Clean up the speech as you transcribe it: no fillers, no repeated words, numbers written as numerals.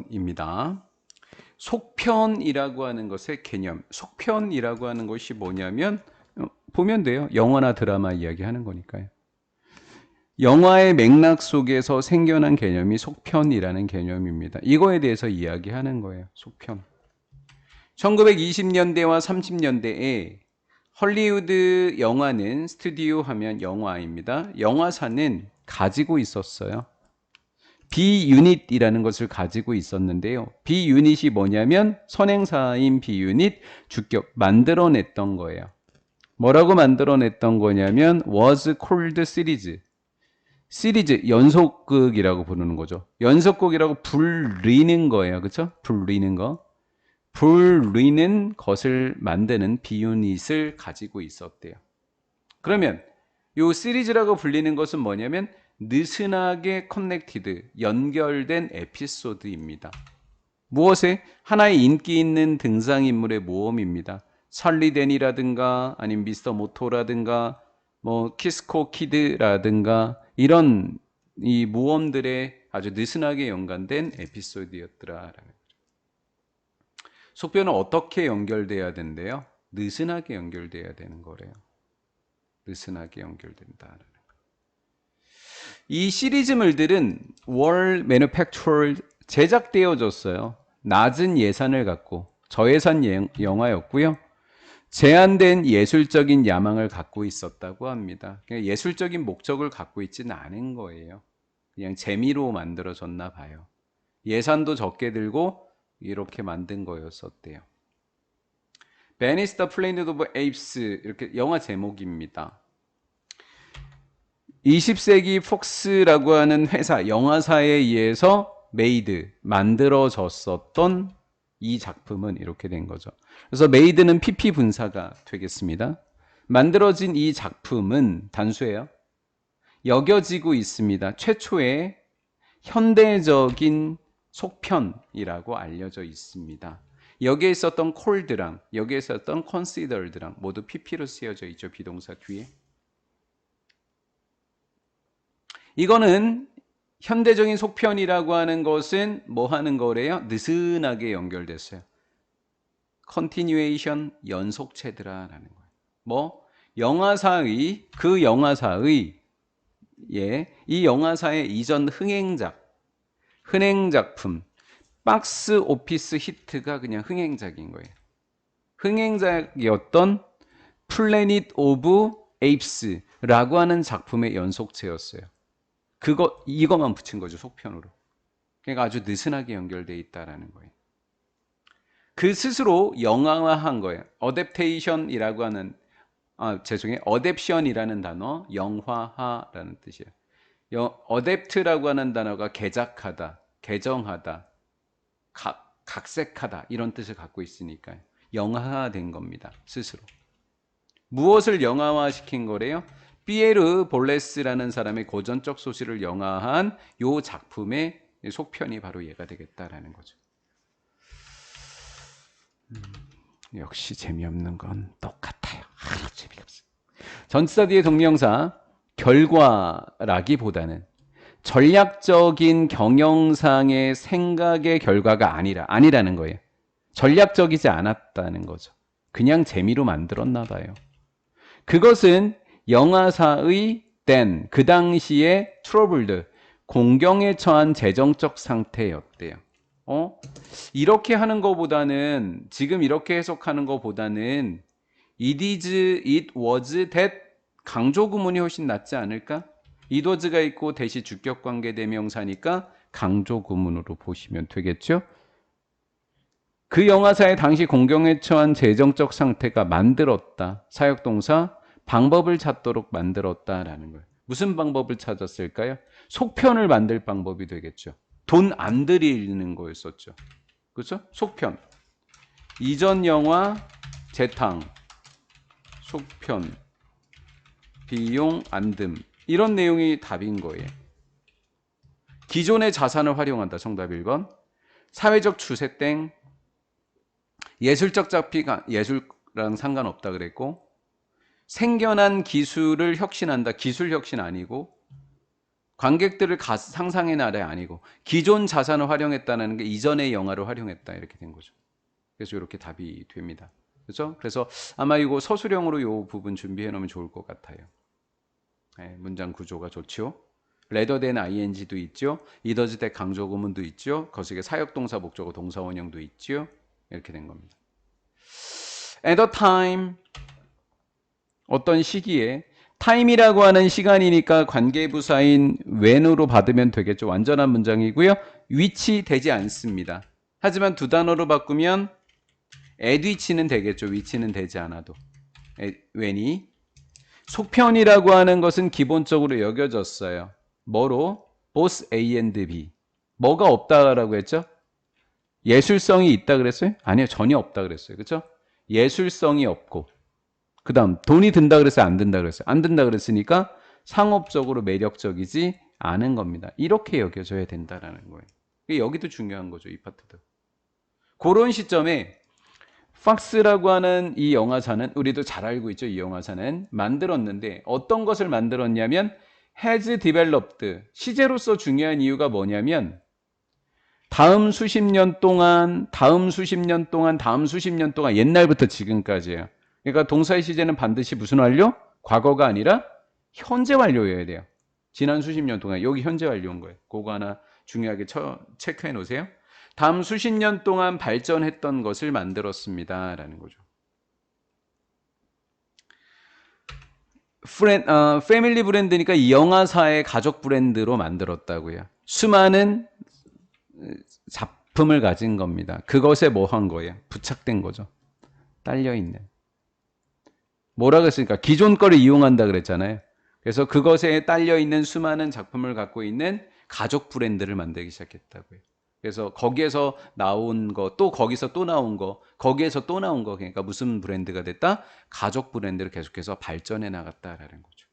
2번입니다. 속편이라고 하는 것의 개념, 속편이라고 하는 것이 뭐냐면 보면 돼요. 영화나 드라마 이야기하는 거니까요. 영화의 맥락 속에서 생겨난 개념이 속편이라는 개념입니다. 이거에 대해서 이야기하는 거예요. 속편. 1920년대와 30년대에 헐리우드 영화는 스튜디오 하면 영화입니다. 영화사는 가지고 있었어요. 비유닛이라는 것을 가지고 있었는데요. 비유닛이 뭐냐면 선행사인 비유닛, 주격, 만들어냈던 거예요. 뭐라고 만들어냈던 거냐면 was called series. 시리즈, 연속극이라고 부르는 거죠. 연속극이라고 불리는 거예요. 그렇죠? 불리는 거. 불리는 것을 만드는 비유닛을 가지고 있었대요. 그러면 이 시리즈라고 불리는 것은 뭐냐면 느슨하게 커넥티드, 연결된 에피소드입니다. 무엇에? 하나의 인기 있는 등장인물의 모험입니다. 찰리 데니라든가 아니면 미스터 모토라든가 뭐 키스코 키드라든가 이런 이 모험들의 아주 느슨하게 연관된 에피소드였더라라는 거죠. 속편은 어떻게 연결돼야 된대요? 느슨하게 연결돼야 되는 거래요. 느슨하게 연결된다라는 거. 이 시리즈물들은 월 매니팩처럴 제작되어졌어요. 낮은 예산을 갖고 저예산 영화였고요. 제한된 예술적인 야망을 갖고 있었다고 합니다. 그냥 예술적인 목적을 갖고 있지는 않은 거예요. 그냥 재미로 만들어졌나 봐요. 예산도 적게 들고 이렇게 만든 거였었대요. 베니스 더 플래닛 오브 에이프스 이렇게 영화 제목입니다. 20세기 폭스라고 하는 회사, 영화사에 의해서 메이드, 만들어졌었던 이 작품은 이렇게 된 거죠. 그래서 메이드는 PP 분사가 되겠습니다. 만들어진 이 작품은 단수예요. 여겨지고 있습니다. 최초의 현대적인 속편이라고 알려져 있습니다. 여기에 있었던 콜드랑 여기에 있었던 considered랑 모두 PP로 쓰여져 있죠. 비동사 뒤에. 이거는 현대적인 속편이라고 하는 것은 뭐 하는 거래요? 느슨하게 연결됐어요. continuation, 연속체더라라는 거예요. 뭐 영화사의 그 영화사의 이 영화사의 이전 흥행작품 박스 오피스 히트가 그냥 흥행작인 거예요. 흥행작이었던 플래닛 오브 에이프스라고 하는 작품의 연속체였어요. 이거만 붙인 거죠, 속편으로. 그러니까 아주 느슨하게 연결되어 있다라는 거예요. 그 스스로 영화화한 거예요. 어댑테이션이라고 하는, 어댑션이라는 단어, 영화화라는 뜻이에요. 어댑트라고 하는 단어가 개작하다, 개정하다, 각색하다 이런 뜻을 갖고 있으니까요. 영화화된 겁니다, 스스로. 무엇을 영화화시킨 거래요? 피에르 볼레스라는 사람의 고전적 소설을 영화한 이 작품의 속편이 바로 얘가 되겠다라는 거죠. 역시 재미없는 건 똑같아요. 재미가 없어. 전치사 뒤에 동명사 결과라기보다는 전략적인 경영상의 생각의 결과가 아니라는 거예요. 전략적이지 않았다는 거죠. 그냥 재미로 만들었나 봐요. 그것은 영화사의 그 당시에 트러블드, 공경에 처한 재정적 상태였대요. 이렇게 하는 것보다는 지금 이렇게 해석하는 것보다는 it is, it was, that 강조 구문이 훨씬 낫지 않을까? it was가 있고 대시 주격 관계 대명사니까 강조 구문으로 보시면 되겠죠? 그 영화사의 당시 공경에 처한 재정적 상태가 만들었다. 사역동사 방법을 찾도록 만들었다라는 거예요. 무슨 방법을 찾았을까요? 속편을 만들 방법이 되겠죠. 돈 안 들이는 거였었죠. 그렇죠? 속편. 이전 영화 재탕, 속편, 비용 안 듦 이런 내용이 답인 거예요. 기존의 자산을 활용한다. 정답 1번. 사회적 추세 땡. 예술적 잡히가 예술랑 상관없다 그랬고 생겨난 기술을 혁신한다. 기술 혁신 아니고 관객들을 상상의 나라가 아니고 기존 자산을 활용했다는 게 이전의 영화를 활용했다 이렇게 된 거죠. 그래서 이렇게 답이 됩니다. 그렇죠? 그래서 아마 이거 서술형으로 이 부분 준비해 놓으면 좋을 것 같아요. 네, 문장 구조가 좋죠. rather than ing도 있죠. it does that 강조 구문도 있죠. 거기에 사역동사 목적어 동사 원형도 있죠. 이렇게 된 겁니다. at a time 어떤 시기에 time이라고 하는 시간이니까 관계부사인 when으로 받으면 되겠죠. 완전한 문장이고요. which 되지 않습니다. 하지만 두 단어로 바꾸면 at which는 되겠죠. which는 되지 않아도. when이 속편이라고 하는 것은 기본적으로 여겨졌어요. 뭐로? both A and B. 뭐가 없다라고 했죠? 예술성이 있다 그랬어요? 아니요, 전혀 없다 그랬어요. 그렇죠? 예술성이 없고 그 다음 돈이 든다 그랬어요? 안 든다 그랬어요? 안 든다 그랬으니까 상업적으로 매력적이지 않은 겁니다. 이렇게 여겨져야 된다라는 거예요. 여기도 중요한 거죠. 이 파트도. 그런 시점에 팍스라고 하는 이 영화사는 우리도 잘 알고 있죠. 이 영화사는 만들었는데 어떤 것을 만들었냐면 has developed. 시제로서 중요한 이유가 뭐냐면 다음 수십 년 동안 옛날부터 지금까지예요. 그러니까 동사의 시제는 반드시 무슨 완료? 과거가 아니라 현재 완료여야 돼요. 지난 수십 년 동안 여기 현재 완료인 거예요. 그거 하나 중요하게 체크해 놓으세요. 다음 수십 년 동안 발전했던 것을 만들었습니다. 라는 거죠. 패밀리 브랜드니까 이 영화사의 가족 브랜드로 만들었다고요. 수많은 작품을 가진 겁니다. 그것에 뭐 한 거예요? 부착된 거죠. 딸려있는. 뭐라 그랬으니까 기존 거를 이용한다 그랬잖아요. 그래서 그것에 딸려있는 수많은 작품을 갖고 있는 가족 브랜드를 만들기 시작했다고요. 그래서 거기에서 나온 거, 또 거기서 또 나온 거, 거기에서 또 나온 거, 그러니까 무슨 브랜드가 됐다? 가족 브랜드를 계속해서 발전해 나갔다라는 거죠.